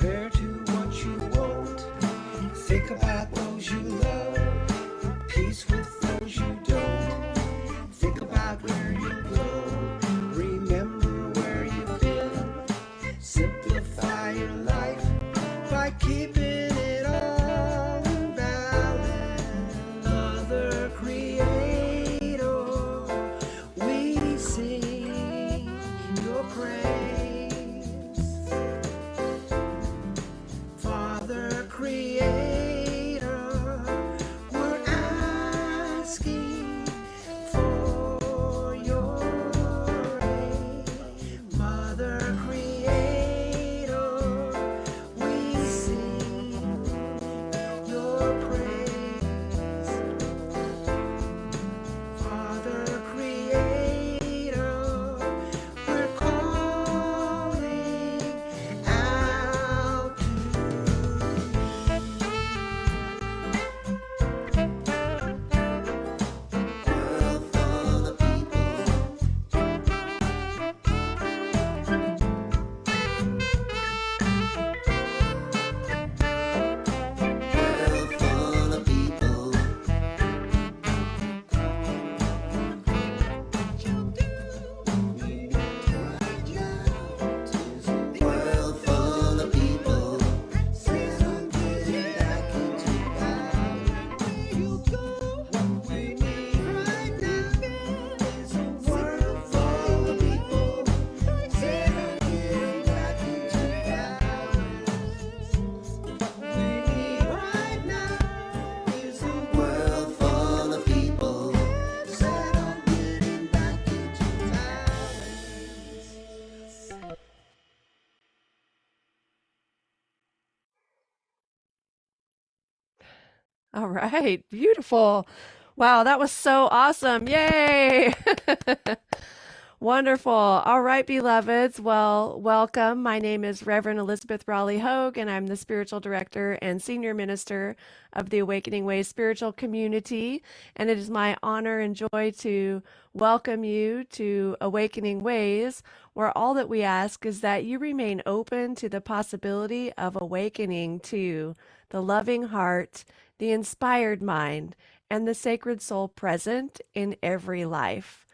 Compare to what you won't. Think about those you love. Peace with those you don't. Think about where you go. Remember where you've been. Simplify your life by keeping it all in balance. Mother Creator, we sing your praise. Father Creator, we're asking for your aid. Mother Creator, we sing your praise. Father Creator, we're calling out to world full of people. World full of people. World full of people. Says I'm getting back into balance. You go. What we need right now is a world full of people. Says I'm getting back into balance. What we need right now is a world full of people. Said I'm getting back into balance. All right, beautiful. Wow, that was so awesome. Yay! Wonderful. All right, beloveds. Well, welcome. My name is Reverend Elizabeth Rowley Hogue, and I'm the spiritual director and senior minister of the Awakening Way spiritual community. And it is my honor and joy to welcome you to Awakening Ways, where all that we ask is that you remain open to the possibility of awakening to the loving heart, the inspired mind, and the sacred soul present in every life.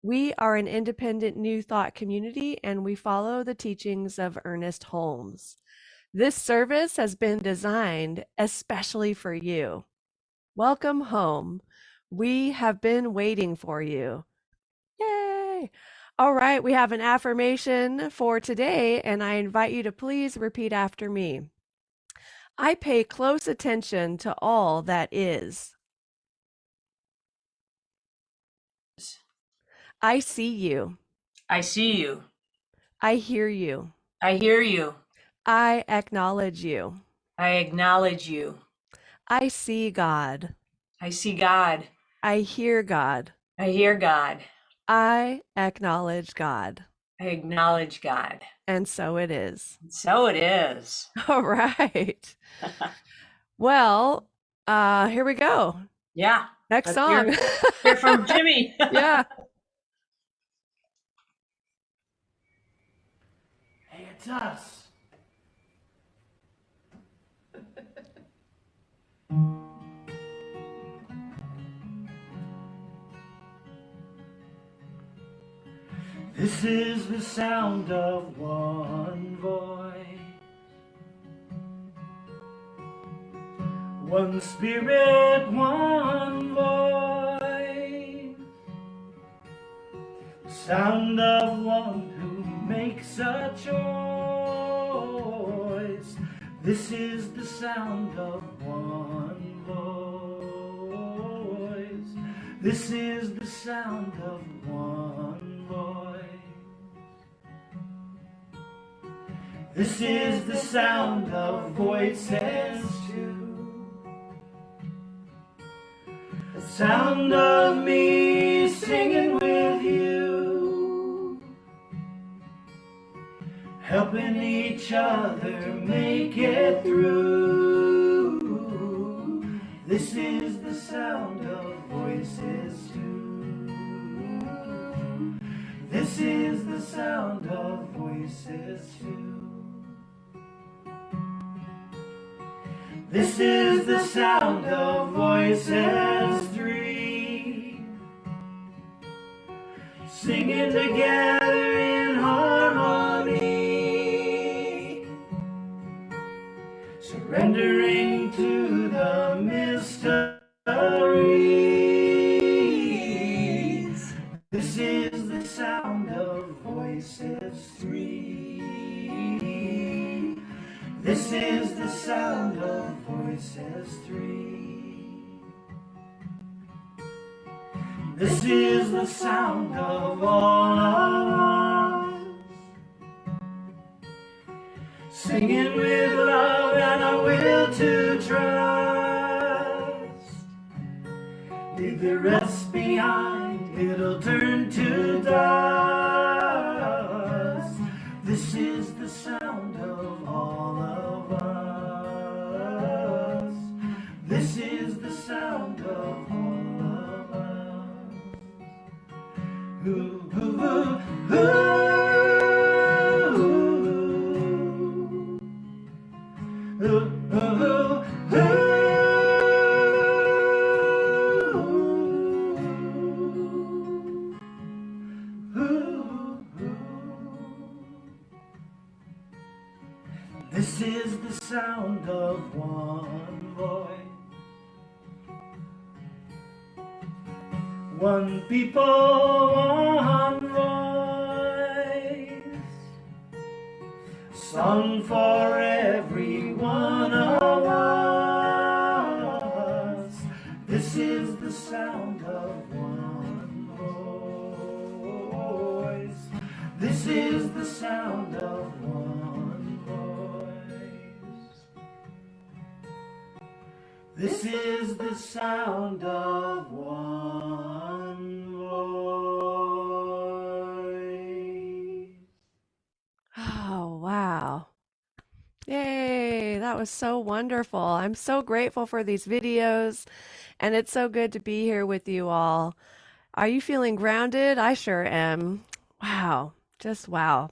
We are an independent New Thought community and we follow the teachings of Ernest Holmes. This service has been designed especially for you. Welcome home. We have been waiting for you. Yay! All right, we have an affirmation for today, and I invite you to please repeat after me. I pay close attention to all that is. I see you. I see you. I hear you. I hear you. I acknowledge you. I acknowledge you. I see God. I see God. I hear God. I hear God. I acknowledge God. I acknowledge God. And so it is. So it is. All right. Well, here we go. Yeah. Next Let's song. hear from Jimmy. Yeah. Hey, it's us. This is the sound of one voice, one spirit, one voice, sound of one who makes a choice. This is the sound of one voice. This is the sound of one voice. This is the sound of voices too. The sound of me singing with you, helping each other make it through. This is the sound of voices too. This is the sound of voices too. This is the sound of voices three, singing together in harmony, surrendering to the mysteries. This is the sound of voices three. This is the sound of voices three. This is the sound of all of us, singing with love and a will to trust. Leave the rest behind, it'll turn to dust. This is the sound of all of us. This is the sound of all of us. Ooh, ooh, ooh, ooh, ooh, ooh, This is the sound of one voice, one people, one voice, sung for every one of us. This is the sound of one voice. This is the sound of one voice. This is the sound of one voice. Oh, wow. Yay, that was so wonderful. I'm so grateful for these videos, and it's so good to be here with you all. Are you feeling grounded? I sure am. Wow, just wow.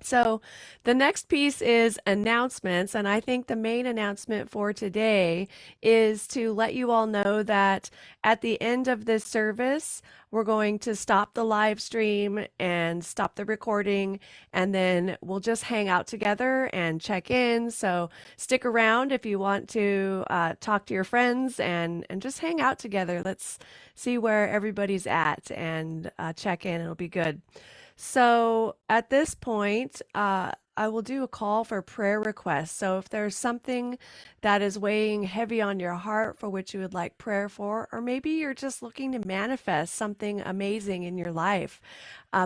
So, the next piece is announcements, and I think the main announcement for today is to let you all know that at the end of this service, we're going to stop the live stream and stop the recording, and then we'll just hang out together and check in. So, stick around if you want to talk to your friends and just hang out together. Let's see where everybody's at and check in. It'll be good. So at this point, I will do a call for prayer requests. So if there's something that is weighing heavy on your heart for which you would like prayer for, or maybe you're just looking to manifest something amazing in your life,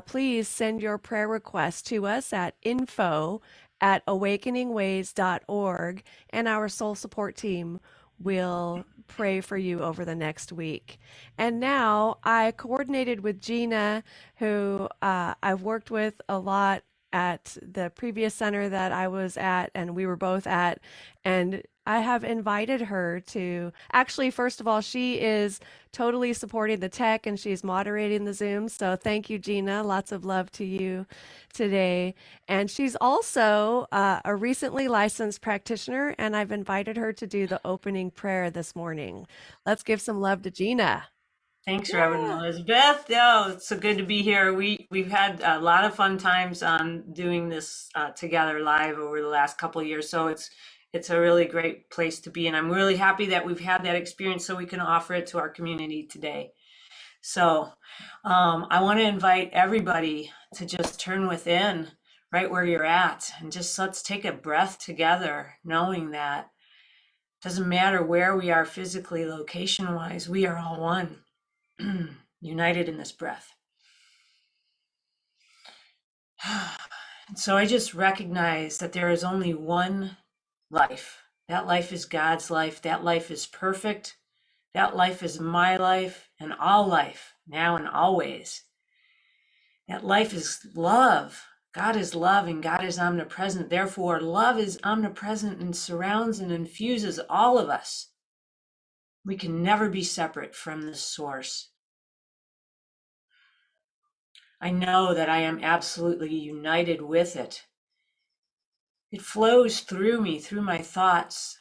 please send your prayer request to us at info@awakeningways.org, and our soul support team will pray for you over the next week. And now I coordinated with Gina, who I've worked with a lot at the previous center that I was at and we were both at. And I have invited her to actually, first of all, she is totally supporting the tech and she's moderating the Zoom. So thank you, Gina. Lots of love to you today. And she's also a recently licensed practitioner, and I've invited her to do the opening prayer this morning. Let's give some love to Gina. Thanks, Reverend Elizabeth. Oh, it's so good to be here. We've had a lot of fun times on doing this together live over the last couple of years. So it's a really great place to be, and I'm really happy that we've had that experience so we can offer it to our community today. So I want to invite everybody to just turn within right where you're at and just let's take a breath together, knowing that it doesn't matter where we are physically, location wise, we are all one. United in this breath. So I just recognize that there is only one life. That life is God's life. That life is perfect. That life is my life and all life, now and always. That life is love. God is love and God is omnipresent. Therefore, love is omnipresent and surrounds and infuses all of us. We can never be separate from this source. I know that I am absolutely united with it. It flows through me, through my thoughts,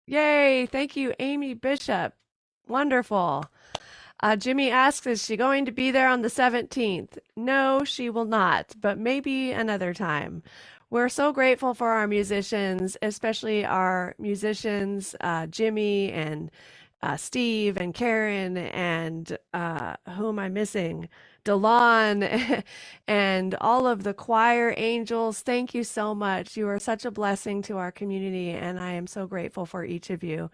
Yay. Thank you, Amy Bishop. Wonderful. Jimmy asks, is she going to be there on the 17th? No, she will not, but maybe another time. We're so grateful for our musicians, especially our musicians, Jimmy and Steve and Karen and who am I missing? Delon and all of the choir angels. Thank you so much. You are such a blessing to our community, and I am so grateful for each of you.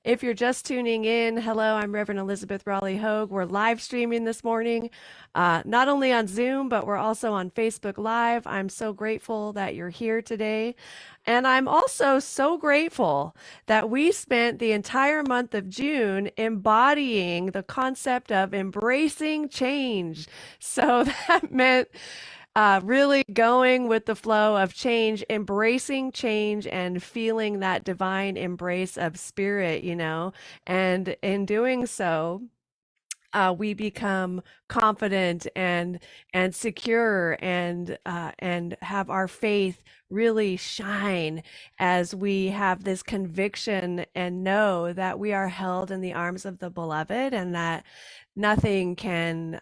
If you're just tuning in, hello, I'm Reverend Elizabeth Rowley Hogue. We're live streaming this morning, not only on Zoom, but we're also on Facebook Live. I'm so grateful that you're here today. And I'm also so grateful that we spent the entire month of June embodying the concept of embracing change. So that meant really going with the flow of change, embracing change, and feeling that divine embrace of spirit, you know. And in doing so, we become confident and secure and have our faith really shine as we have this conviction and know that we are held in the arms of the beloved and that nothing can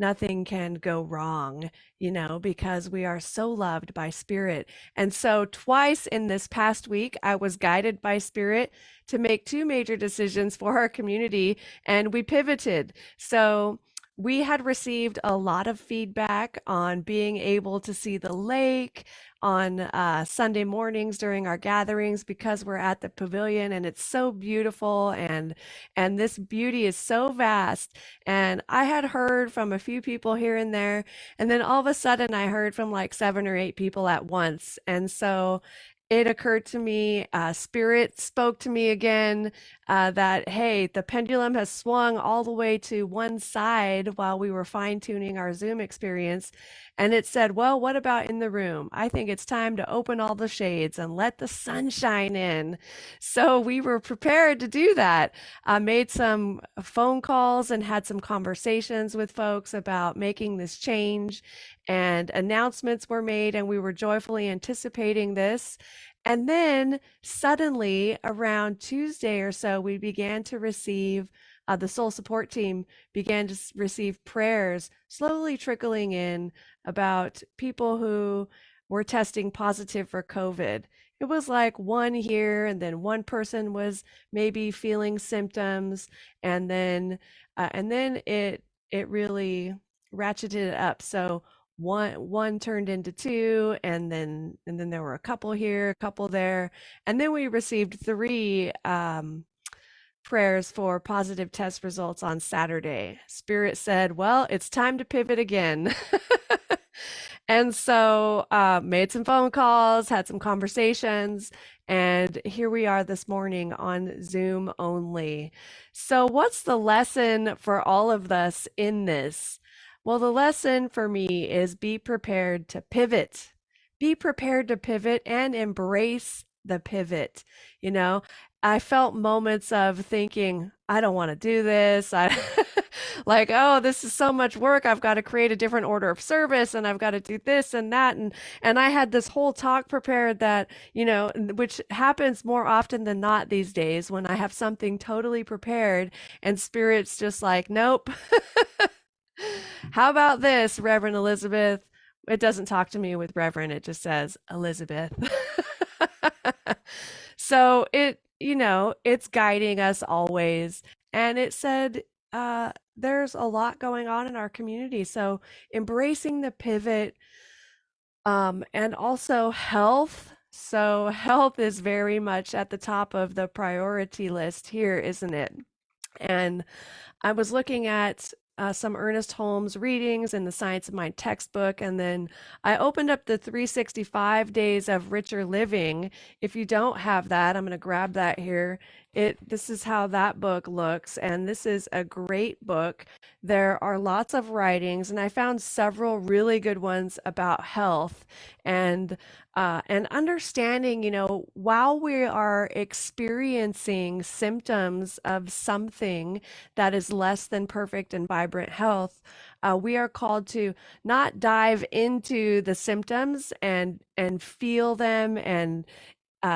nothing can go wrong, you know, because we are so loved by spirit. And so twice in this past week I was guided by spirit to make two major decisions for our community, and we pivoted. So we had received a lot of feedback on being able to see the lake on Sunday mornings during our gatherings because we're at the pavilion and it's so beautiful and this beauty is so vast. And I had heard from a few people here and there, and then all of a sudden I heard from like 7 or 8 people at once. And so it occurred to me, Spirit spoke to me again that, hey, the pendulum has swung all the way to one side while we were fine tuning our Zoom experience. And it said, well, what about in the room? I think it's time to open all the shades and let the sunshine in. So we were prepared to do that. I made some phone calls and had some conversations with folks about making this change, and announcements were made, and we were joyfully anticipating this. And then suddenly, around Tuesday or so, we began to receive the soul support team began to receive prayers slowly trickling in about people who were testing positive for COVID. It was like one here, and then one person was maybe feeling symptoms, and then it really ratcheted up. So one turned into two, and then there were a couple here, a couple there, and then we received three prayers for positive test results on Saturday. Spirit said, well, it's time to pivot again. And so made some phone calls, had some conversations, and here we are this morning on Zoom only. So what's the lesson for all of us in this? Well, the lesson for me is be prepared to pivot. Be prepared to pivot and embrace the pivot. You know, I felt moments of thinking, I don't want to do this. I like, oh, this is so much work. I've got to create a different order of service and I've got to do this and that. And I had this whole talk prepared that, you know, which happens more often than not these days when I have something totally prepared and spirit's just like, nope. How about this, Reverend Elizabeth? It doesn't talk to me with Reverend, it just says Elizabeth. So it, you know, it's guiding us always. And it said, there's a lot going on in our community. So embracing the pivot, and also health. So health is very much at the top of the priority list here, isn't it? And I was looking at some Ernest Holmes readings in the Science of Mind textbook, and then I opened up the 365 Days of Richer Living. If you don't have that, I'm going to grab that here. This is how that book looks, and this is a great book. There are lots of writings, and I found several really good ones about health and understanding, you know, while we are experiencing symptoms of something that is less than perfect and vibrant health, we are called to not dive into the symptoms and feel them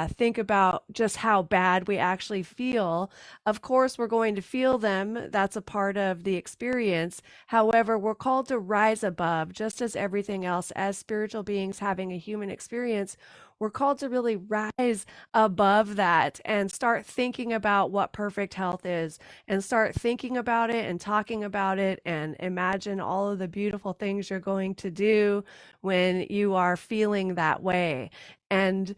think about just how bad we actually feel. Of course, we're going to feel them. That's a part of the experience. However, we're called to rise above, just as everything else, as spiritual beings having a human experience. We're called to really rise above that and start thinking about what perfect health is, and start thinking about it and talking about it, and imagine all of the beautiful things you're going to do when you are feeling that way. And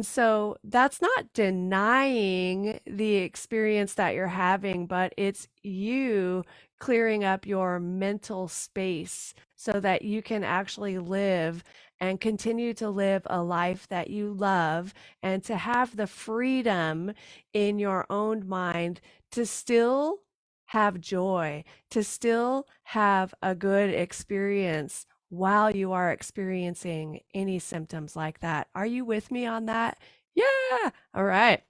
so that's not denying the experience that you're having, but it's you clearing up your mental space so that you can actually live and continue to live a life that you love, and to have the freedom in your own mind to still have joy, to still have a good experience while you are experiencing any symptoms like that. Are you with me on that? Yeah. All right.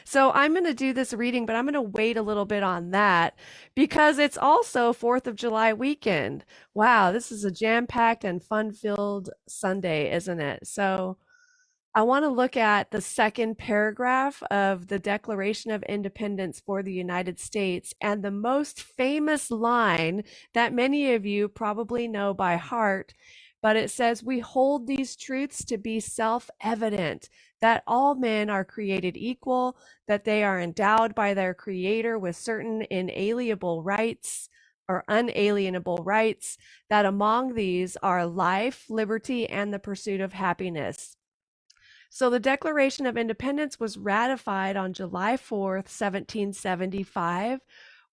So I'm going to do this reading, but I'm going to wait a little bit on that because it's also 4th of July weekend. Wow, this is a jam-packed and fun-filled Sunday, isn't it? So I want to look at the second paragraph of the Declaration of Independence for the United States, and the most famous line that many of you probably know by heart, but it says, "We hold these truths to be self-evident, that all men are created equal, that they are endowed by their Creator with certain inalienable rights or unalienable rights, that among these are life, liberty, and the pursuit of happiness." So the Declaration of Independence was ratified on July 4th, 1775,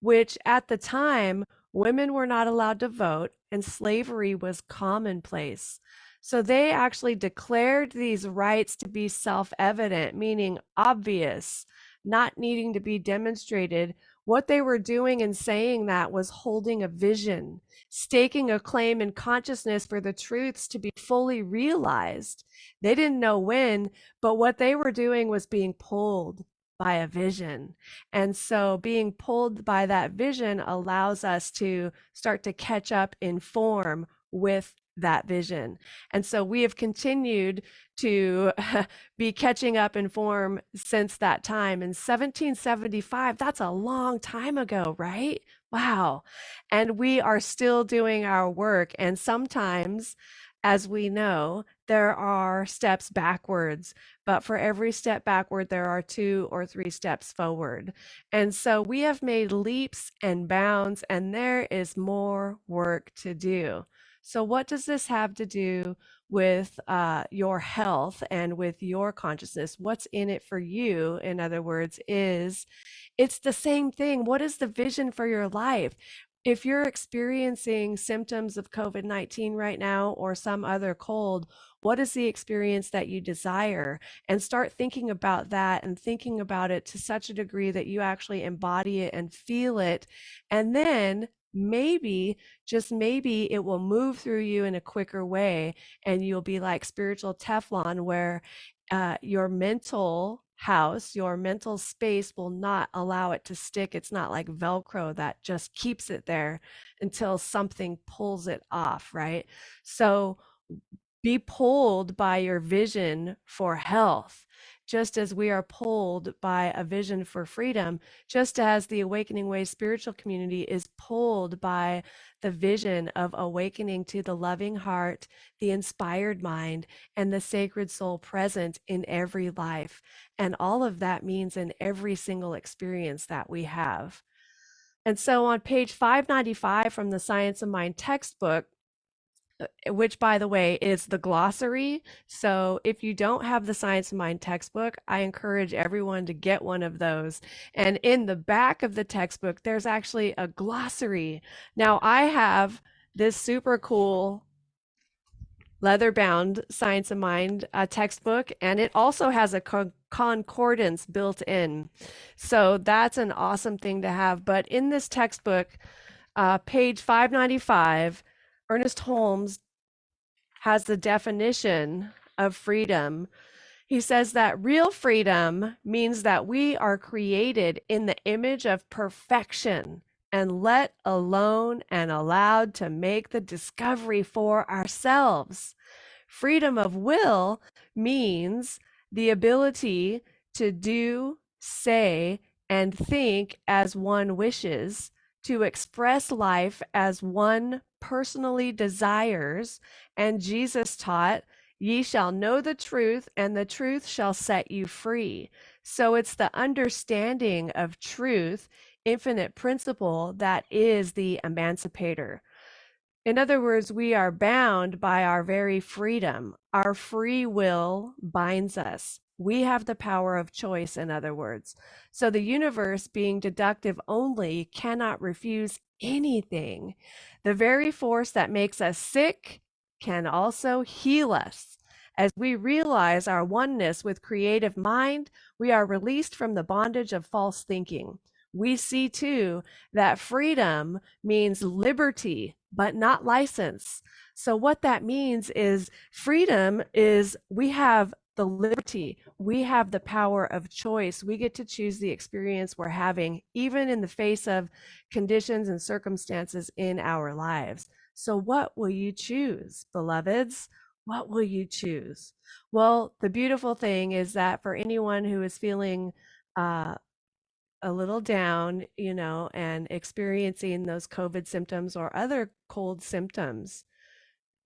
which at the time, women were not allowed to vote and slavery was commonplace. So they actually declared these rights to be self-evident, meaning obvious, not needing to be demonstrated. What they were doing in saying that was holding a vision, staking a claim in consciousness for the truths to be fully realized. They didn't know when, but what they were doing was being pulled by a vision. And so being pulled by that vision allows us to start to catch up in form with that vision. And so we have continued to be catching up in form since that time. In 1775, that's a long time ago, right? Wow. And we are still doing our work. And sometimes, as we know, there are steps backwards, but for every step backward, there are 2 or 3 steps forward. And so we have made leaps and bounds, and there is more work to do. So, what does this have to do with your health and with your consciousness? What's in it for you, in other words, is it's the same thing. What is the vision for your life? If you're experiencing symptoms of COVID-19 right now or some other cold, what is the experience that you desire? And start thinking about that and thinking about it to such a degree that you actually embody it and feel it. And then maybe, just maybe, it will move through you in a quicker way, and you'll be like spiritual Teflon, where your mental house, your mental space will not allow it to stick. It's not like Velcro that just keeps it there until something pulls it off, right? So be pulled by your vision for health, just as we are pulled by a vision for freedom, just as the Awakening Way spiritual community is pulled by the vision of awakening to the loving heart, the inspired mind, and the sacred soul present in every life. And all of that means in every single experience that we have. And so on page 595 from the Science of Mind textbook, which by the way is the glossary. So if you don't have the Science of Mind textbook, I encourage everyone to get one of those. And in the back of the textbook, there's actually a glossary. Now I have this super cool leather-bound Science of Mind textbook, and it also has a concordance built in. So that's an awesome thing to have. But in this textbook, page 595, Ernest Holmes has the definition of freedom. He says that real freedom means that we are created in the image of perfection and let alone and allowed to make the discovery for ourselves. Freedom of will means the ability to do, say, and think as one wishes, to express life as one personally desires. And Jesus taught, ye shall know the truth, and the truth shall set you free. So it's the understanding of truth, infinite principle, that is the emancipator. In other words, we are bound by our very freedom. Our free will binds us. We have the power of choice, in other words. So the universe, being deductive only, cannot refuse anything. The very force that makes us sick can also heal us. As we realize our oneness with creative mind, we are released from the bondage of false thinking. We see too that freedom means liberty, but not license. So, what that means is freedom is we have the liberty, we have the power of choice. We get to choose the experience we're having, even in the face of conditions and circumstances in our lives. So, what will you choose, beloveds? What will you choose? Well, the beautiful thing is that for anyone who is feeling a little down, and experiencing those COVID symptoms or other cold symptoms,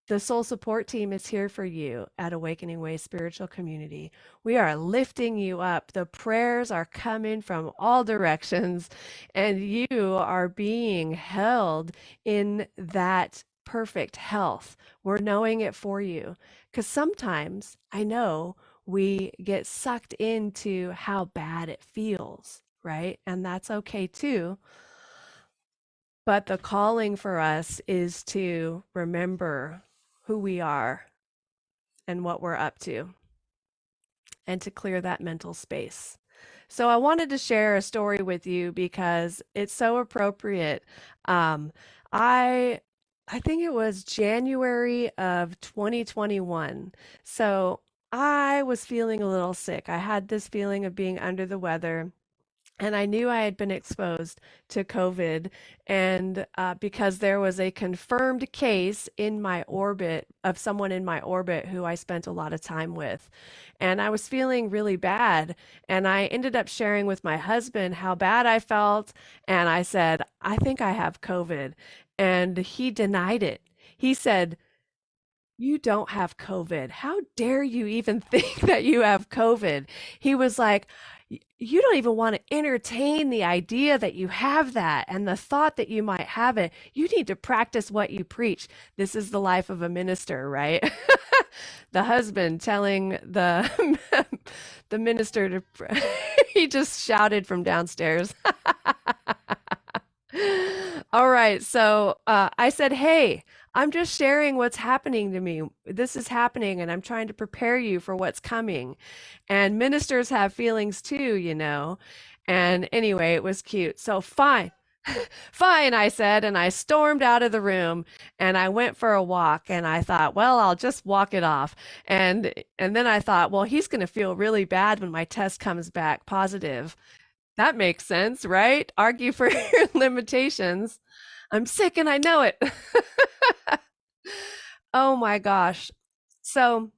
the soul support team is here for you at Awakening Way Spiritual Community. We are lifting you up. The prayers are coming from all directions, and you are being held in that perfect health. We're knowing it for you. Because sometimes I know we get sucked into how bad it feels, right? And that's okay too. But the calling for us is to remember who we are and what we're up to, and to clear that mental space. So I wanted to share a story with you because it's so appropriate. Um, I I think it was January of 2021. So I was feeling a little sick. I had this feeling of being under the weather. And I knew I had been exposed to COVID, and because there was a confirmed case in my orbit of someone in my orbit who I spent a lot of time with. And I was feeling really bad. And I ended up sharing with my husband how bad I felt. And I said, I think I have COVID. And he denied it. He said, you don't have COVID. How dare you even think that you have COVID? He was like, you don't even want to entertain the idea that you have that and the thought that you might have it. You need to practice what you preach. This is the life of a minister, right? The husband telling the the minister to he just shouted from downstairs. All right. So I said, hey, I'm just sharing what's happening to me. This is happening, and I'm trying to prepare you for what's coming. And ministers have feelings too, you know. And anyway, it was cute. So fine. Fine, I said, and I stormed out of the room and I went for a walk, and I thought, well, I'll just walk it off. And then I thought, well, he's going to feel really bad when my test comes back positive. That makes sense, right? Argue for your limitations. I'm sick and I know it. Oh my gosh. So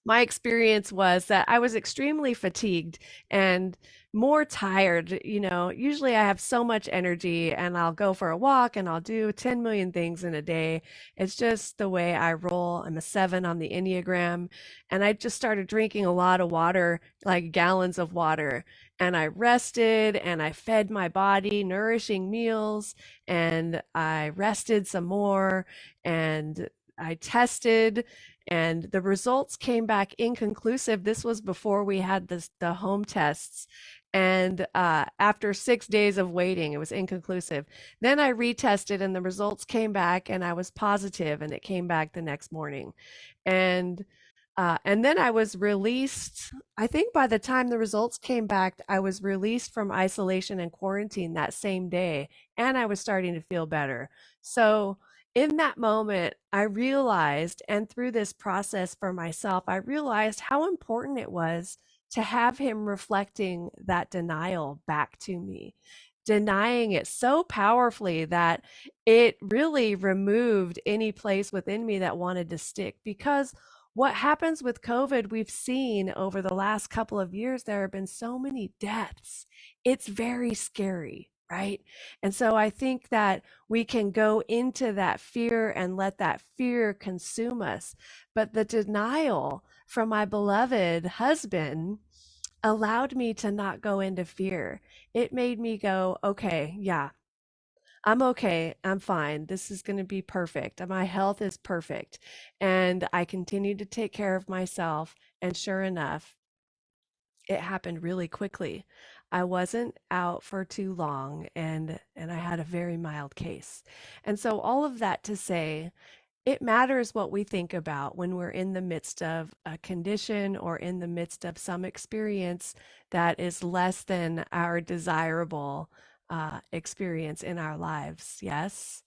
my experience was that I was extremely fatigued and more tired. Usually I have so much energy and I'll go for a walk and I'll do 10 million things in a day. It's just the way I roll. I'm a 7 on the Enneagram. And I just started drinking a lot of water, like gallons of water. And I rested and I fed my body nourishing meals, and I rested some more, and I tested, and the results came back inconclusive. This was before we had the home tests. And after 6 days of waiting, it was inconclusive. Then I retested and the results came back and I was positive, and it came back the next morning. And then I was released. I think by the time the results came back, I was released from isolation and quarantine that same day, and I was starting to feel better. So in that moment, I realized, and through this process for myself, I realized how important it was to have him reflecting that denial back to me, denying it so powerfully that it really removed any place within me that wanted to stick. Because what happens with COVID, we've seen over the last couple of years, there have been so many deaths. It's very scary, right? And so I think that we can go into that fear and let that fear consume us. But the denial from my beloved husband allowed me to not go into fear. It made me go, okay, yeah, I'm okay. I'm fine. This is going to be perfect. My health is perfect. And I continued to take care of myself. And sure enough, it happened really quickly. I wasn't out for too long and I had a very mild case. And so all of that to say, it matters what we think about when we're in the midst of a condition or in the midst of some experience that is less than our desirable experience in our lives. Yes.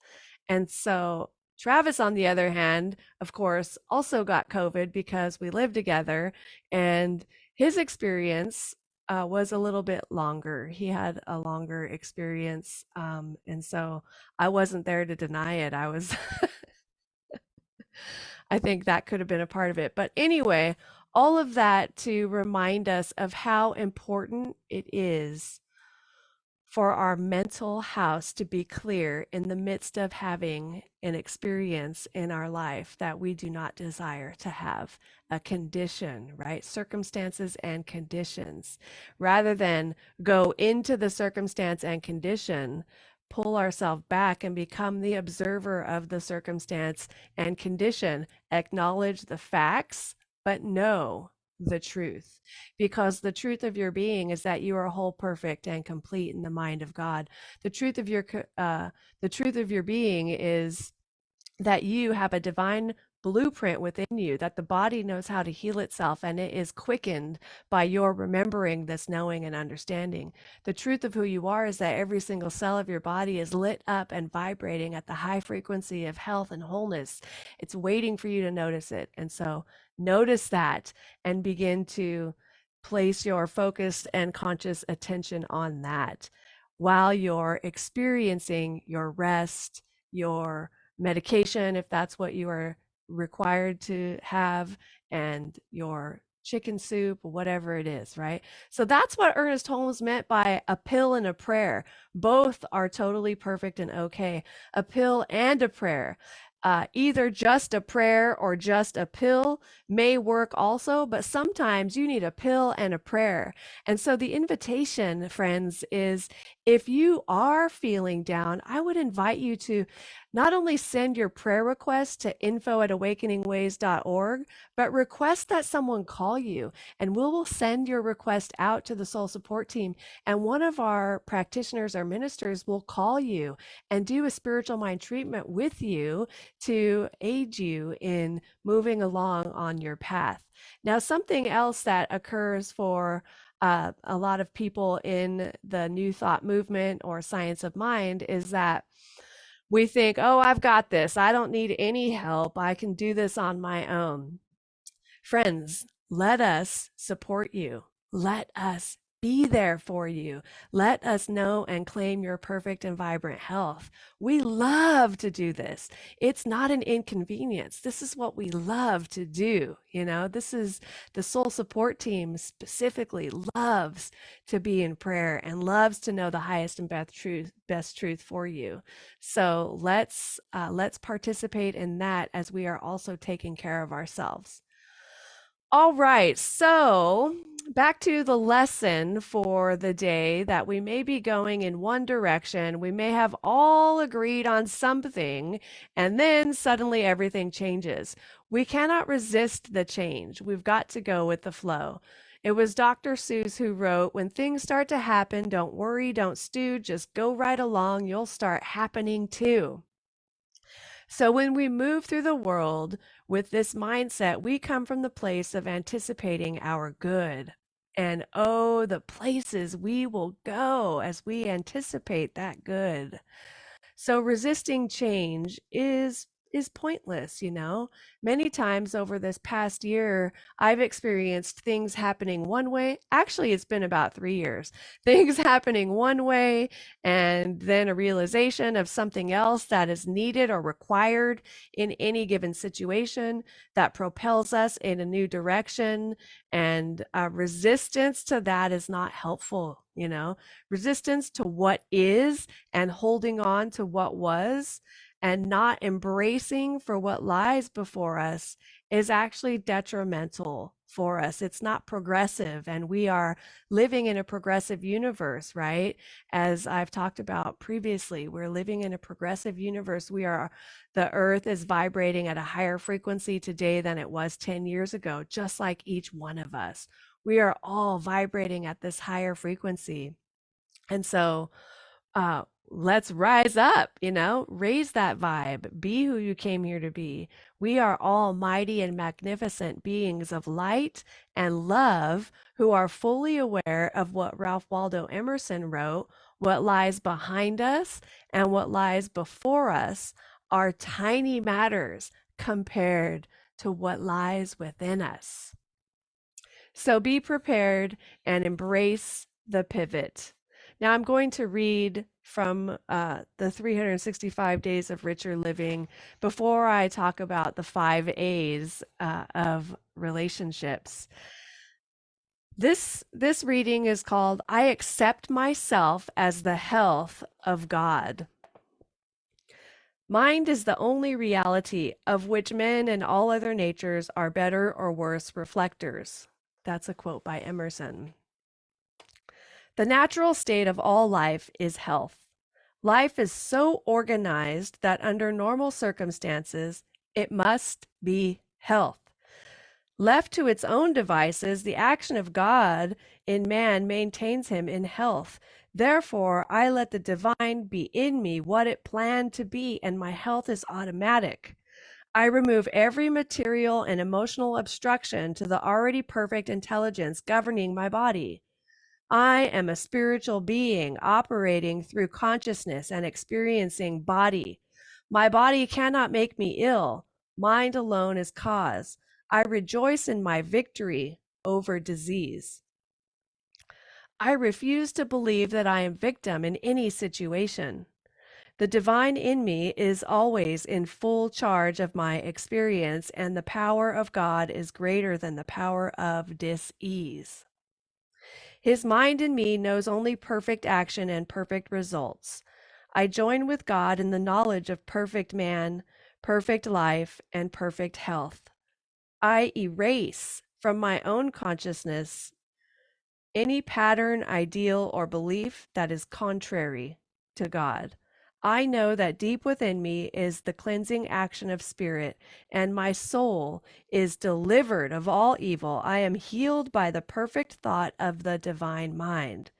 And so Travis, on the other hand, of course, also got COVID because we lived together, and his experience was a little bit longer. He had a longer experience. And so I wasn't there to deny it. I was I think that could have been a part of it. But anyway, all of that to remind us of how important it is for our mental house to be clear in the midst of having an experience in our life that we do not desire to have, a condition, right? Circumstances and conditions. Rather than go into the circumstance and condition, pull ourselves back and become the observer of the circumstance and condition, acknowledge the facts, but know the truth, because the truth of your being is that you are whole, perfect, and complete in the mind of God. The truth of your being is that you have a divine blueprint within you, that the body knows how to heal itself, and it is quickened by your remembering this knowing and understanding. The truth of who you are is that every single cell of your body is lit up and vibrating at the high frequency of health and wholeness. It's waiting for you to notice it. And so notice that and begin to place your focused and conscious attention on that while you're experiencing your rest, your medication, if that's what you are required to have, and your chicken soup, whatever it is, right? So that's what Ernest Holmes meant by a pill and a prayer. Both are totally perfect and okay. A pill and a prayer. Either just a prayer or just a pill may work also, but sometimes you need a pill and a prayer. And so the invitation, friends, is if you are feeling down, I would invite you to not only send your prayer request to info@awakeningways.org, but request that someone call you, and we will send your request out to the soul support team. And one of our practitioners or ministers will call you and do a spiritual mind treatment with you to aid you in moving along on your path. Now, something else that occurs for a lot of people in the New Thought movement or science of mind is that we think, oh, I've got this. I don't need any help. I can do this on my own. Friends, let us support you. Let us be there for you. Let us know and claim your perfect and vibrant health. We love to do this. It's not an inconvenience. This is what we love to do. This is the soul support team specifically loves to be in prayer and loves to know the highest and best truth for you. So let's participate in that as we are also taking care of ourselves. All right, so back to the lesson for the day, that we may be going in one direction. We may have all agreed on something, and then suddenly everything changes. We cannot resist the change. We've got to go with the flow. It was Dr. Seuss who wrote, "When things start to happen, don't worry, don't stew, just go right along. You'll start happening too." So when we move through the world with this mindset, we come from the place of anticipating our good. And oh, the places we will go as we anticipate that good. So resisting change is is pointless, you know? Many times over this past year, I've experienced things happening one way. Actually, it's been about 3 years. Things happening one way, and then a realization of something else that is needed or required in any given situation that propels us in a new direction. And resistance to that is not helpful, you know? Resistance to what is and holding on to what was and not embracing for what lies before us is actually detrimental for us. It's not progressive, and we are living in a progressive universe, right? As I've talked about previously, we're living in a progressive universe. The earth is vibrating at a higher frequency today than it was 10 years ago, just like each one of us. We are all vibrating at this higher frequency. And so let's rise up, you know, raise that vibe, be who you came here to be. We are all mighty and magnificent beings of light and love who are fully aware of what Ralph Waldo Emerson wrote: what lies behind us and what lies before us are tiny matters compared to what lies within us. So be prepared and embrace the pivot. Now I'm going to read from the 365 Days of Richer Living before I talk about the 5 A's of relationships. This reading is called "I Accept Myself as the Health of God." Mind is the only reality of which men and all other natures are better or worse reflectors. That's a quote by Emerson. The natural state of all life is health. Life is so organized that under normal circumstances, it must be health. Left to its own devices, the action of God in man maintains him in health. Therefore, I let the divine be in me what it planned to be, and my health is automatic. I remove every material and emotional obstruction to the already perfect intelligence governing my body. I am a spiritual being operating through consciousness and experiencing body. My body cannot make me ill. Mind alone is cause. I rejoice in my victory over disease. I refuse to believe that I am victim in any situation. The divine in me is always in full charge of my experience, and the power of God is greater than the power of dis-ease. His mind in me knows only perfect action and perfect results. I join with God in the knowledge of perfect man, perfect life, and perfect health. I erase from my own consciousness any pattern, ideal, or belief that is contrary to God. I know that deep within me is the cleansing action of spirit, and my soul is delivered of all evil. I am healed by the perfect thought of the divine mind.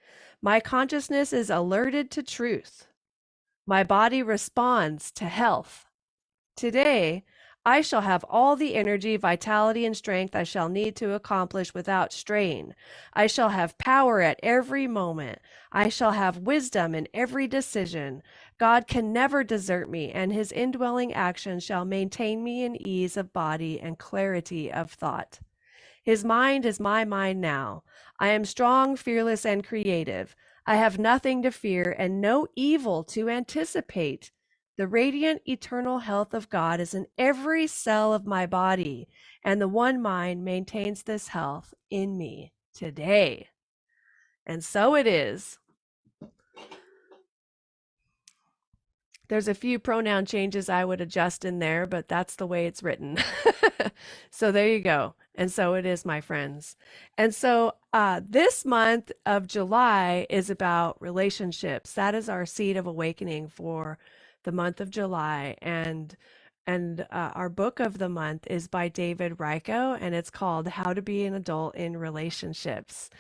My consciousness is alerted to truth. My body responds to health. Today, I shall have all the energy, vitality, and strength I shall need to accomplish without strain. I shall have power at every moment. I shall have wisdom in every decision. God can never desert me, and his indwelling action shall maintain me in ease of body and clarity of thought. His mind is my mind now. I am strong, fearless, and creative. I have nothing to fear and no evil to anticipate. The radiant eternal health of God is in every cell of my body, and the one mind maintains this health in me today. And so it is. There's a few pronoun changes I would adjust in there, but that's the way it's written. So there you go. And so it is, my friends. And so this month of July is about relationships. That is our seed of awakening for the month of July. And our book of the month is by David Ryko, and it's called How to Be an Adult in Relationships.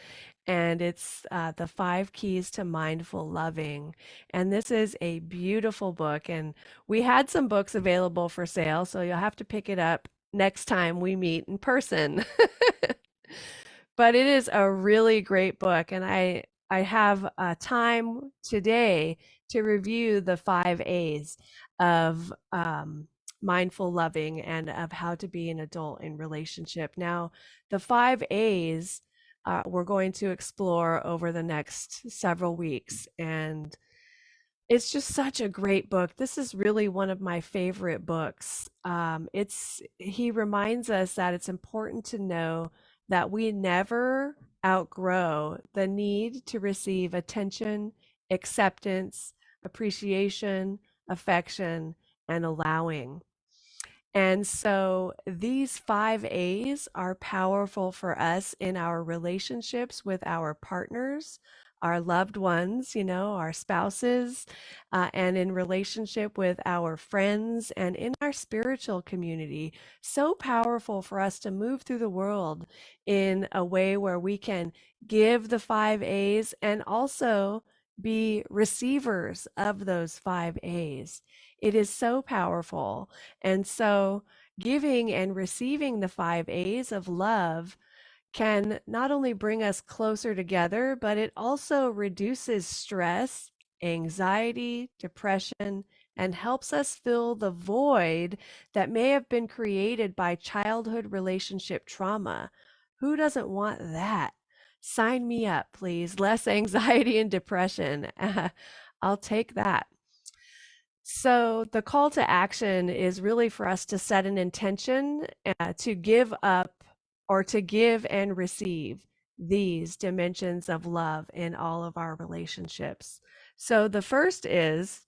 And it's the 5 Keys to Mindful Loving. And this is a beautiful book. And we had some books available for sale, so you'll have to pick it up next time we meet in person. But it is a really great book, and I have time today to review the 5 A's of mindful loving and of how to be an adult in relationship. Now, the 5 A's we're going to explore over the next several weeks. And it's just such a great book. This is really one of my favorite books. He reminds us that it's important to know that we never outgrow the need to receive attention, acceptance, appreciation, affection, and allowing. And so these 5 A's are powerful for us in our relationships with our partners, our loved ones, our spouses, and in relationship with our friends and in our spiritual community. So powerful for us to move through the world in a way where we can give the 5 A's and also be receivers of those 5 A's. It is so powerful. And so, giving and receiving the 5 A's of love can not only bring us closer together, but it also reduces stress, anxiety, depression, and helps us fill the void that may have been created by childhood relationship trauma. Who doesn't want that? Sign me up, please. Less anxiety and depression. I'll take that. So, the call to action is really for us to set an intention to give up or to give and receive these dimensions of love in all of our relationships. So, the first is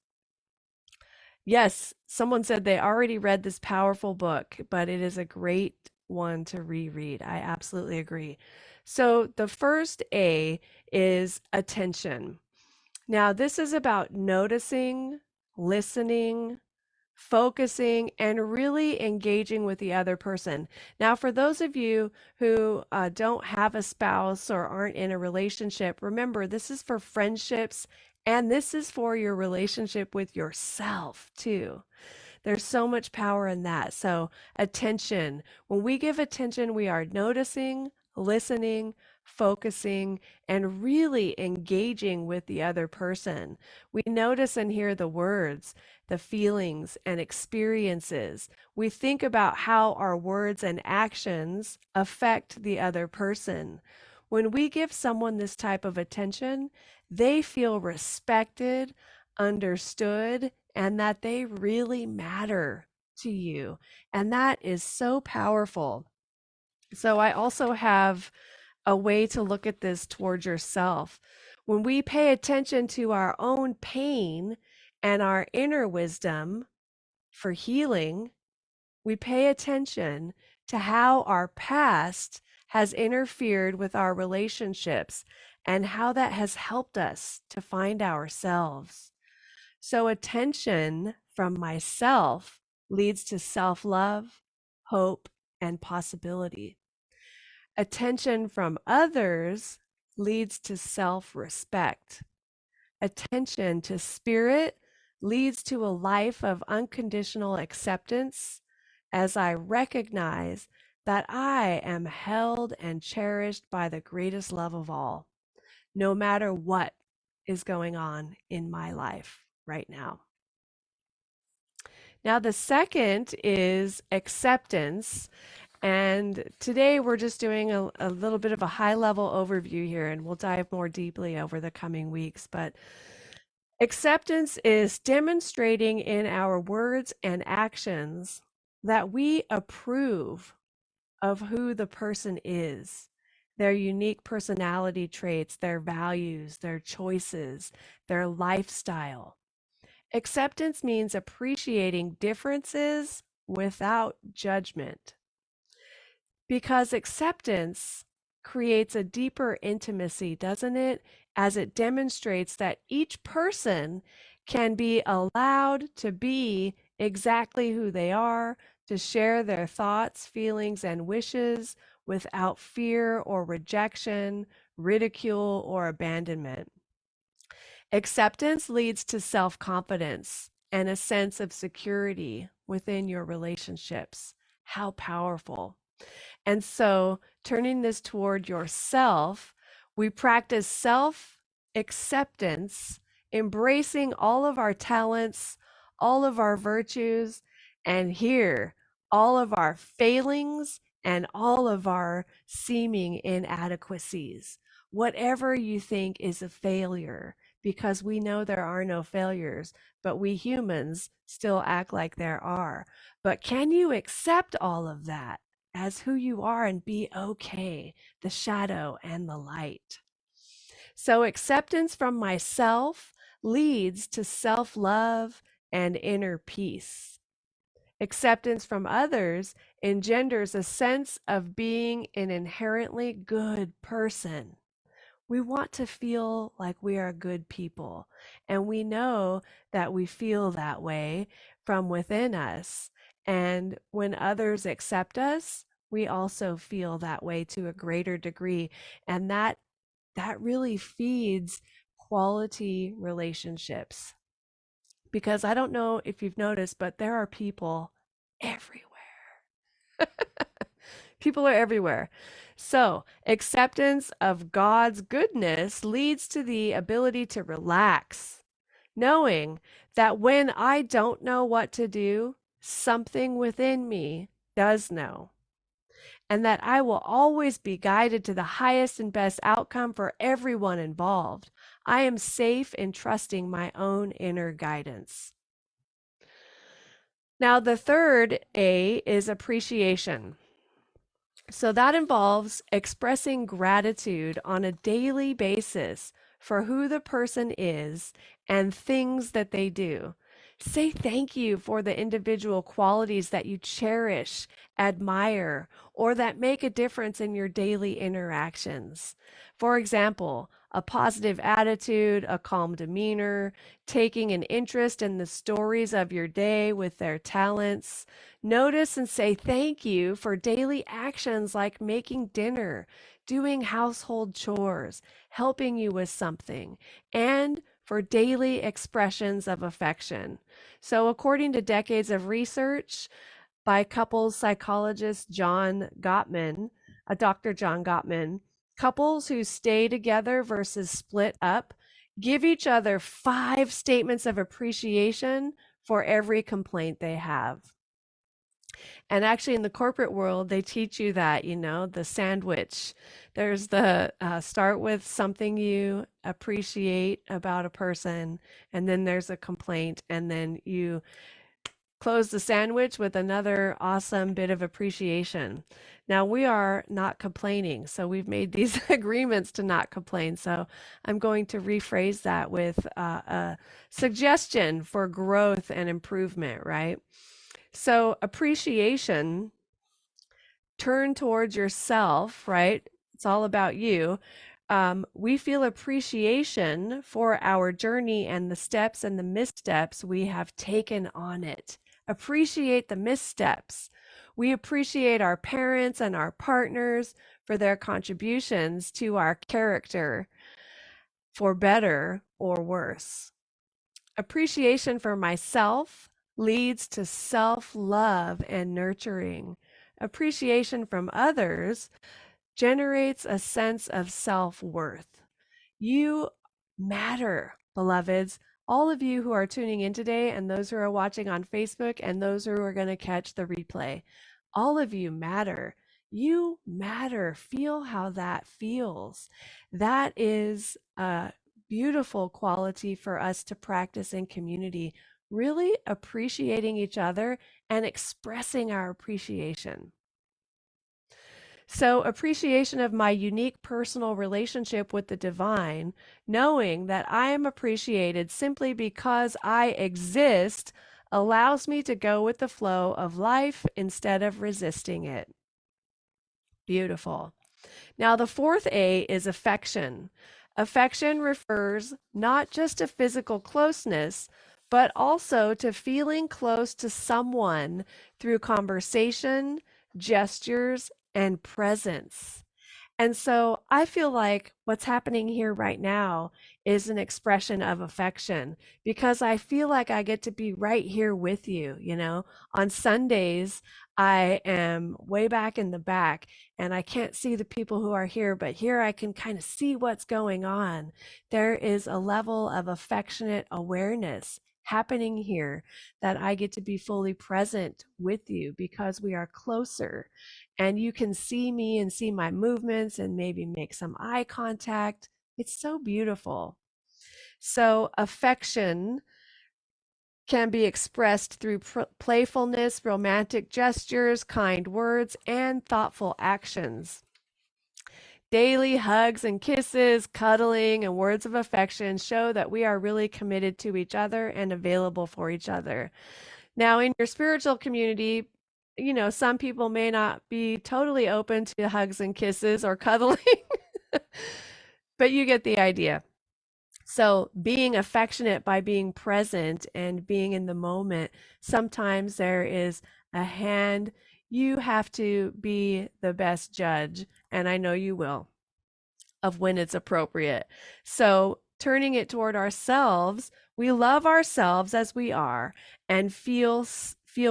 yes, someone said they already read this powerful book, but it is a great one to reread. I absolutely agree. So, the first A is attention. Now, this is about noticing, listening, focusing, and really engaging with the other person. Now, for those of you who don't have a spouse or aren't in a relationship, remember this is for friendships and this is for your relationship with yourself too. There's so much power in that. So, attention. When we give attention, we are noticing, listening, focusing, and really engaging with the other person. We notice and hear the words, the feelings, and experiences. We think about how our words and actions affect the other person. When we give someone this type of attention, they feel respected, understood, and that they really matter to you. And that is so powerful. So, I also have a way to look at this towards yourself. When we pay attention to our own pain and our inner wisdom for healing, we pay attention to how our past has interfered with our relationships and how that has helped us to find ourselves. So, attention from myself leads to self love, hope, and possibility. Attention from others leads to self respect. Attention to spirit leads to a life of unconditional acceptance as I recognize that I am held and cherished by the greatest love of all, no matter what is going on in my life right now. Now, the second is acceptance. And today we're just doing a little bit of a high level overview here, and we'll dive more deeply over the coming weeks. But acceptance is demonstrating in our words and actions that we approve of who the person is, their unique personality traits, their values, their choices, their lifestyle. Acceptance means appreciating differences without judgment, because acceptance creates a deeper intimacy, doesn't it? As it demonstrates that each person can be allowed to be exactly who they are, to share their thoughts, feelings, and wishes without fear or rejection, ridicule, or abandonment. Acceptance leads to self confidence and a sense of security within your relationships. How powerful. And so, turning this toward yourself, we practice self acceptance, embracing all of our talents, all of our virtues, and hear all of our failings and all of our seeming inadequacies. Whatever you think is a failure, because we know there are no failures, but we humans still act like there are. But can you accept all of that as who you are and be okay, the shadow and the light? So, acceptance from myself leads to self love and inner peace. Acceptance from others engenders a sense of being an inherently good person. We want to feel like we are good people, and we know that we feel that way from within us. And when others accept us, we also feel that way to a greater degree. And that really feeds quality relationships. Because I don't know if you've noticed, but there are people everywhere. People are everywhere. So, acceptance of God's goodness leads to the ability to relax, knowing that when I don't know what to do, something within me does know, and that I will always be guided to the highest and best outcome for everyone involved. I am safe in trusting my own inner guidance. Now, the third A is appreciation. So that involves expressing gratitude on a daily basis for who the person is and things that they do. Say thank you for the individual qualities that you cherish, admire, or that make a difference in your daily interactions. For example, a positive attitude, a calm demeanor, taking an interest in the stories of your day with their talents. Notice and say thank you for daily actions like making dinner, doing household chores, helping you with something, and for daily expressions of affection. So, according to decades of research by couples psychologist John Gottman, Dr. John Gottman, couples who stay together versus split up give each other 5 statements of appreciation for every complaint they have. And actually, in the corporate world, they teach you that, the sandwich. There's the start with something you appreciate about a person, and then there's a complaint, and then you close the sandwich with another awesome bit of appreciation. Now, we are not complaining, so we've made these agreements to not complain. So I'm going to rephrase that with a suggestion for growth and improvement, right? So appreciation, turn towards yourself, right? It's all about you. We feel appreciation for our journey and the steps and the missteps we have taken on it. Appreciate the missteps. We appreciate our parents and our partners for their contributions to our character, for better or worse. Appreciation for myself leads to self love and nurturing. Appreciation from others generates a sense of self worth. You matter, beloveds. All of you who are tuning in today, and those who are watching on Facebook, and those who are going to catch the replay, all of you matter. You matter. Feel how that feels. That is a beautiful quality for us to practice in community, really appreciating each other and expressing our appreciation. So, appreciation of my unique personal relationship with the divine, knowing that I am appreciated simply because I exist, allows me to go with the flow of life instead of resisting it. Beautiful. Now, the fourth A is affection. Affection refers not just to physical closeness, but also to feeling close to someone through conversation, gestures, and presence. And so I feel like what's happening here right now is an expression of affection, because I feel like I get to be right here with you. On Sundays, I am way back in the back and I can't see the people who are here, but here I can kind of see what's going on. There is a level of affectionate awareness happening here, that I get to be fully present with you because we are closer and you can see me and see my movements and maybe make some eye contact. It's so beautiful. So, affection can be expressed through playfulness, romantic gestures, kind words, and thoughtful actions. Daily hugs and kisses, cuddling, and words of affection show that we are really committed to each other and available for each other. Now, in your spiritual community, some people may not be totally open to hugs and kisses or cuddling, but you get the idea. So, being affectionate by being present and being in the moment, sometimes there is a hand. You have to be the best judge, and I know you will, of when it's appropriate. So, turning it toward ourselves, we love ourselves as we are and feel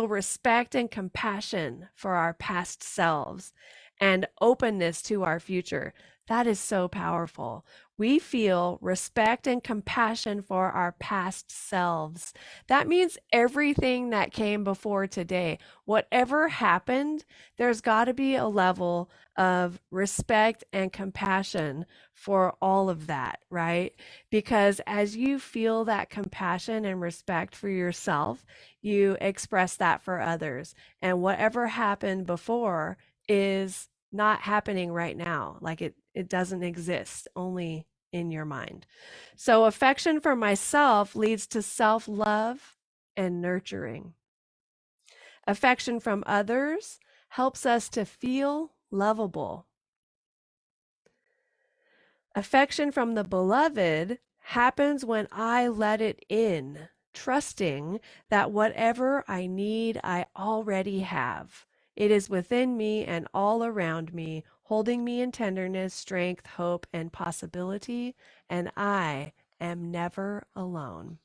respect and compassion for our past selves and openness to our future. That is so powerful. We feel respect and compassion for our past selves. That means everything that came before today, whatever happened, there's got to be a level of respect and compassion for all of that, right? Because as you feel that compassion and respect for yourself, you express that for others. And whatever happened before is not happening right now. Like it doesn't exist, only in your mind. So affection for myself leads to self-love and nurturing. Affection from others helps us to feel lovable. Affection from the beloved happens when I let it in, trusting that whatever I need, I already have. It is within me and all around me, holding me in tenderness, strength, hope, and possibility, and I am never alone.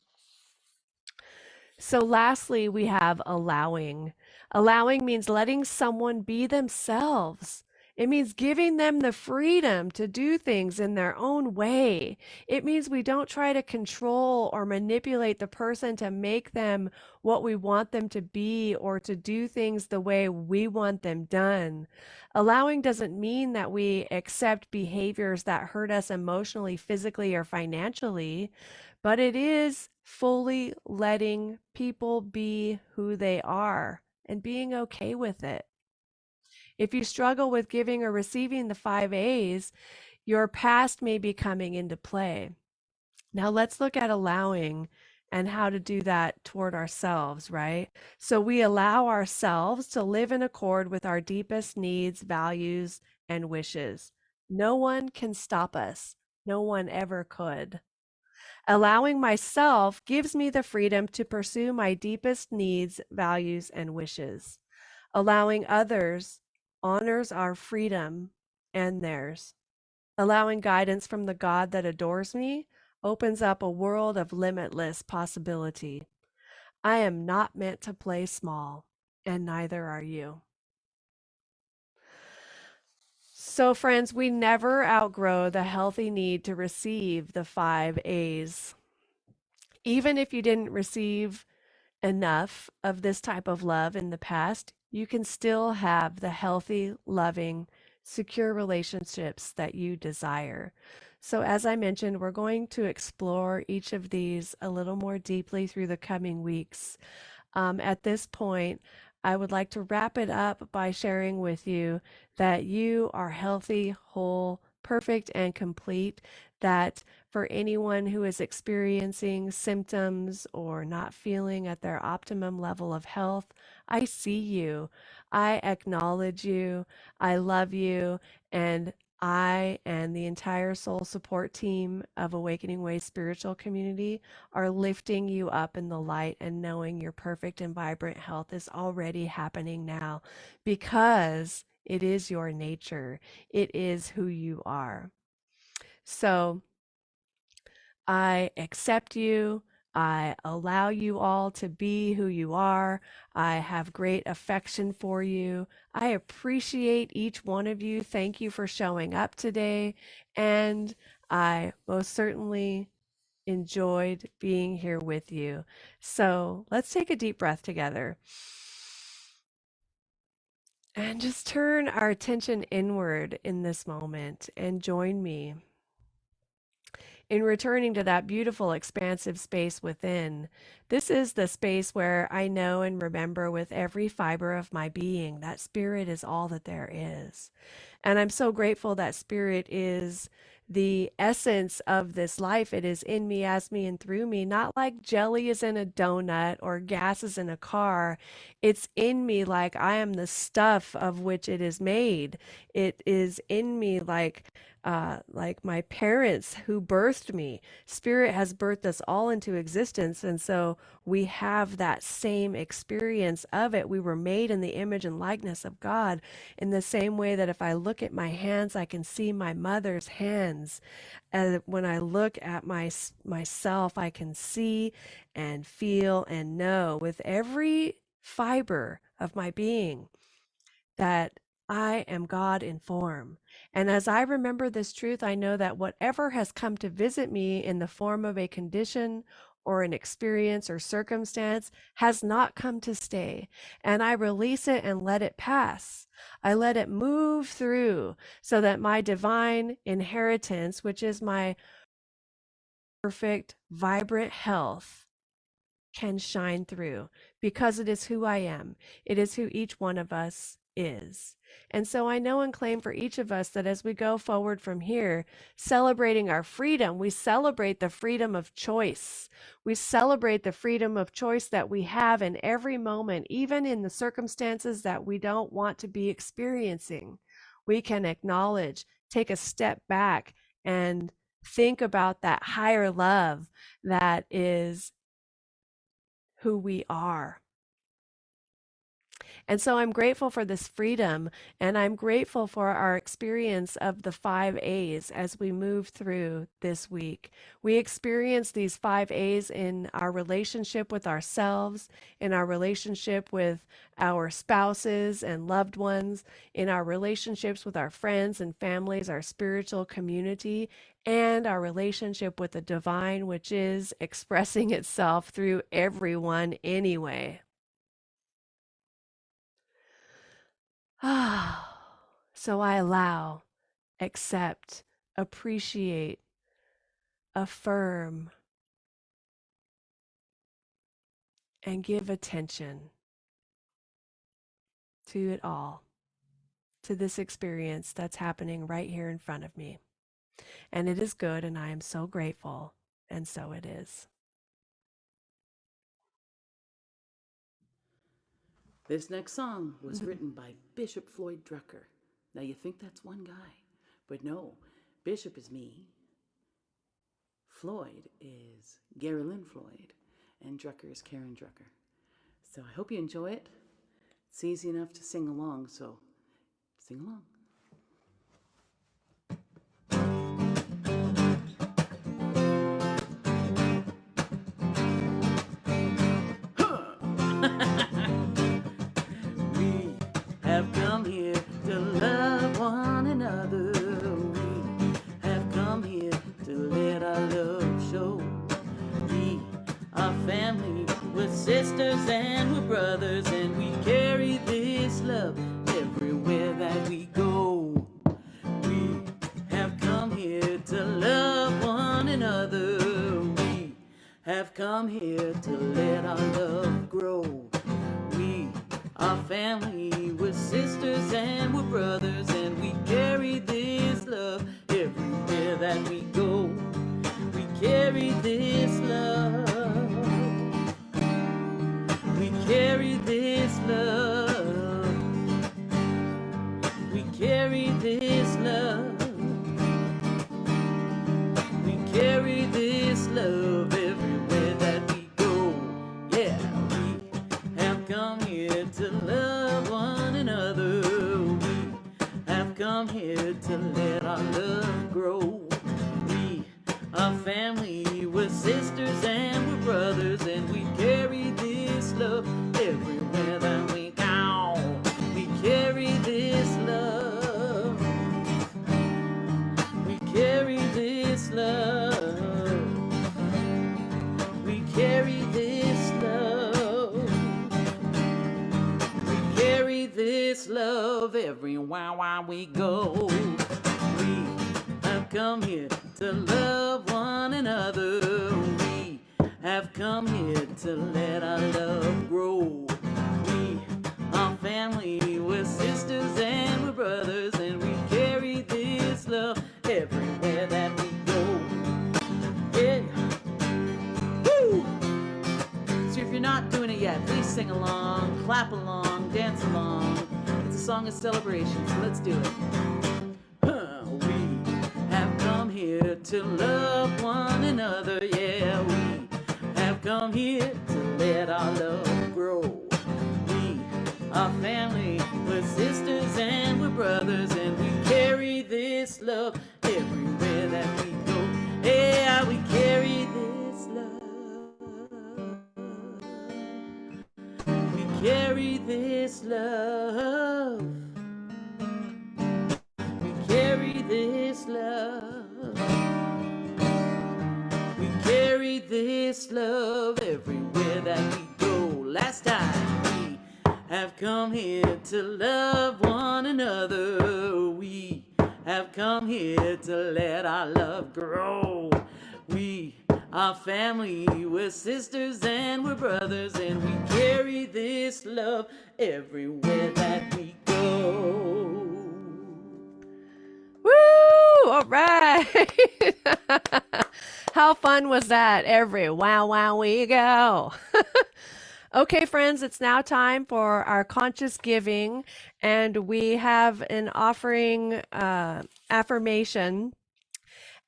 So, lastly, we have allowing. Allowing means letting someone be themselves. It means giving them the freedom to do things in their own way. It means we don't try to control or manipulate the person to make them what we want them to be or to do things the way we want them done. Allowing doesn't mean that we accept behaviors that hurt us emotionally, physically, or financially, but it is fully letting people be who they are and being okay with it. If you struggle with giving or receiving the 5 A's, your past may be coming into play. Now let's look at allowing and how to do that toward ourselves, right? So we allow ourselves to live in accord with our deepest needs, values, and wishes. No one can stop us. No one ever could. Allowing myself gives me the freedom to pursue my deepest needs, values, and wishes. Allowing others honors our freedom and theirs. Allowing guidance from the God that adores me opens up a world of limitless possibility. I am not meant to play small, and neither are you. So, friends, we never outgrow the healthy need to receive the 5 A's. Even if you didn't receive enough of this type of love in the past, you can still have the healthy, loving, secure relationships that you desire. So, as I mentioned, we're going to explore each of these a little more deeply through the coming weeks. At this point, I would like to wrap it up by sharing with you that you are healthy, whole, perfect, and complete. That for anyone who is experiencing symptoms or not feeling at their optimum level of health, I see you. I acknowledge you. I love you. And I and the entire soul support team of Awakening Way Spiritual Community are lifting you up in the light and knowing your perfect and vibrant health is already happening now because it is your nature. It is who you are. So I accept you. I allow you all to be who you are. I have great affection for you. I appreciate each one of you. Thank you for showing up today. And I most certainly enjoyed being here with you. So let's take a deep breath together and just turn our attention inward in this moment and join me in returning to that beautiful, expansive space within. This is the space where I know and remember with every fiber of my being that spirit is all that there is. And I'm so grateful that spirit is the essence of this life. It is in me, as me, and through me, not like jelly is in a donut or gas is in a car. It's in me like I am the stuff of which it is made. It is in me like my parents who birthed me. Spirit has birthed us all into existence. And so we have that same experience of it. We were made in the image and likeness of God, in the same way that if I look at my hands, I can see my mother's hands. And when I look at myself, I can see and feel and know with every fiber of my being that I am God in form. And as I remember this truth, I know that whatever has come to visit me in the form of a condition or an experience or circumstance has not come to stay. And I release it and let it pass. I let it move through so that my divine inheritance, which is my perfect, vibrant health, can shine through because it is who I am. It is who each one of us is. And so I know and claim for each of us that as we go forward from here, celebrating our freedom, we celebrate the freedom of choice. We celebrate the freedom of choice that we have in every moment, even in the circumstances that we don't want to be experiencing. We can acknowledge, take a step back, and think about that higher love that is who we are. And so I'm grateful for this freedom, and I'm grateful for our experience of the 5 A's as we move through this week. We experience these 5 A's in our relationship with ourselves, in our relationship with our spouses and loved ones, in our relationships with our friends and families, our spiritual community, and our relationship with the divine, which is expressing itself through everyone anyway. So I allow, accept, appreciate, affirm, and give attention to it all, to this experience that's happening right here in front of me. And it is good, and I am so grateful, and so it is. This next song was written by Bishop Floyd Drucker. Now you think that's one guy, but no, Bishop is me, Floyd is Gary Lynn Floyd, and Drucker is Karen Drucker. So I hope you enjoy it. It's easy enough to sing along, so sing along. We have come here to love one another. We have come here to let our love show. We are family, we're sisters and we're brothers, and we carry this love everywhere that we go. We have come here to love one another. We have come here to let our love grow. We are family, we're sisters and we're brothers, and we carry this love everywhere that we go. We carry this love. We carry this love. We carry this love. We carry this love everywhere that we go. Yeah, we have come here to love one another. We have come here to let our love grow. We are family, we're sisters and we're brothers, and we carry this love everywhere that we go. We carry this love. We carry this love. wow, we go. We have come here to love one another. We have come here to let our love grow. We are family, we're sisters and we're brothers, and we carry this love everywhere that we go. Yeah. Woo! So if you're not doing it yet, please sing along, clap along, dance along. It's a song of celebration, so let's do it. We have come here to love one another. Yeah, we have come here to let our love grow. We are family, we're sisters and we're brothers, and we carry this love everywhere that we go. Yeah, we carry this love. We carry this love. We carry this love. We carry this love everywhere that we go. Last time we have come here to love one another. We have come here to let our love grow. We are family, we're sisters and we're brothers, and we carry this love everywhere that we go. Woo! All right. How fun was that? Every wow we go. Okay, friends, it's now time for our conscious giving, and we have an offering affirmation.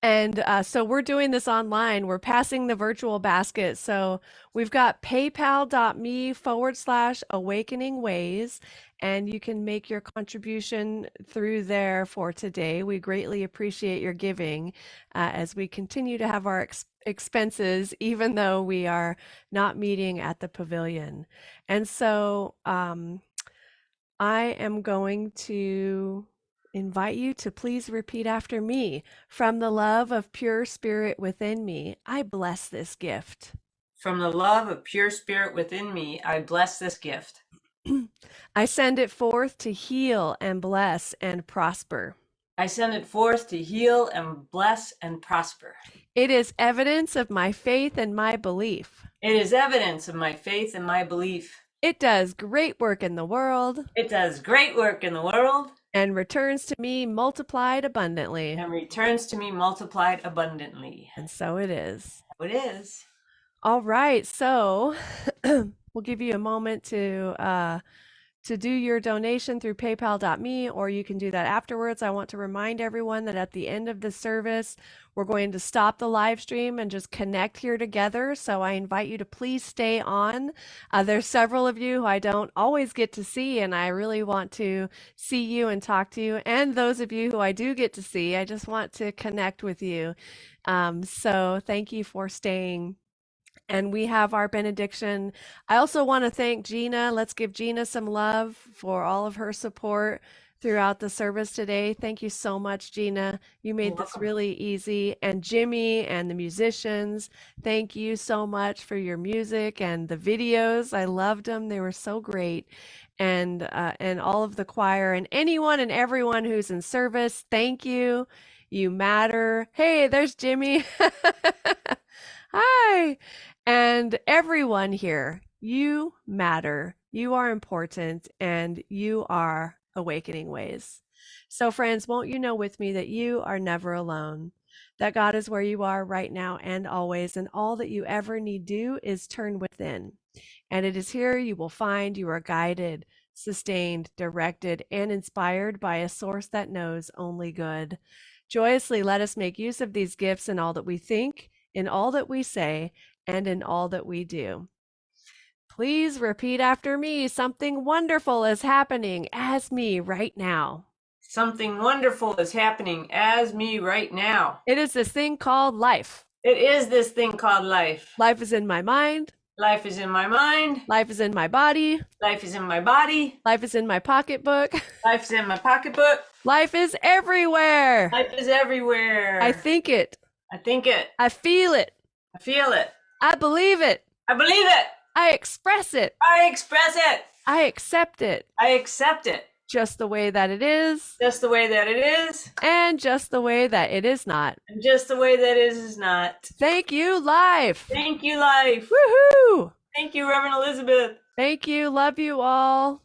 And so we're doing this online. We're passing the virtual basket. So we've got paypal.me/awakening ways, and you can make your contribution through there for today. We greatly appreciate your giving as we continue to have our expenses, even though we are not meeting at the pavilion. And so I am going to invite you to please repeat after me. From the love of pure spirit within me, I bless this gift. From the love of pure spirit within me, I bless this gift. I send it forth to heal and bless and prosper. I send it forth to heal and bless and prosper. It is evidence of my faith and my belief. It is evidence of my faith and my belief. It does great work in the world. It does great work in the world. And returns to me multiplied abundantly. And returns to me multiplied abundantly. And so it is. So it is. All right. So we'll give you a moment to do your donation through paypal.me, or you can do that afterwards. I want to remind everyone that at the end of the service, we're going to stop the live stream and just connect here together. So I invite you to please stay on. There's several of you who I don't always get to see, and I really want to see you and talk to you. And those of you who I do get to see, I just want to connect with you. So thank you for staying. And we have our benediction. I also want to thank Gina. Let's give Gina some love for all of her support throughout the service today. Thank you so much, Gina. You made this really easy. And Jimmy and the musicians, thank you so much for your music and the videos. I loved them. They were so great. And all of the choir and anyone and everyone who's in service, thank you. You matter. Hey, there's Jimmy. Hi. And everyone here, you matter. You are important, and you are awakening ways. So friends, won't you know with me that you are never alone, that God is where you are right now and always, and all that you ever need do is turn within. And it is here you will find you are guided, sustained, directed, and inspired by a source that knows only good. Joyously let us make use of these gifts in all that we think, in all that we say, and in all that we do. Please repeat after me. Something wonderful is happening as me right now. Something wonderful is happening as me right now. It is this thing called life. It is this thing called life. Life is in my mind. Life is in my mind. Life is in my body. Life is in my body. Life is in my pocketbook. Life is in my pocketbook. Life is everywhere. Life is everywhere. I think it. I think it. I feel it. I feel it. I believe it. I believe it. I express it. I express it. I accept it. I accept it. just the way that it is, just the way that it is, and just the way that it is not. and just the way that it is not. Thank you, life. Thank you, life. Woohoo! Thank you, Reverend Elizabeth. Thank you. Love you all.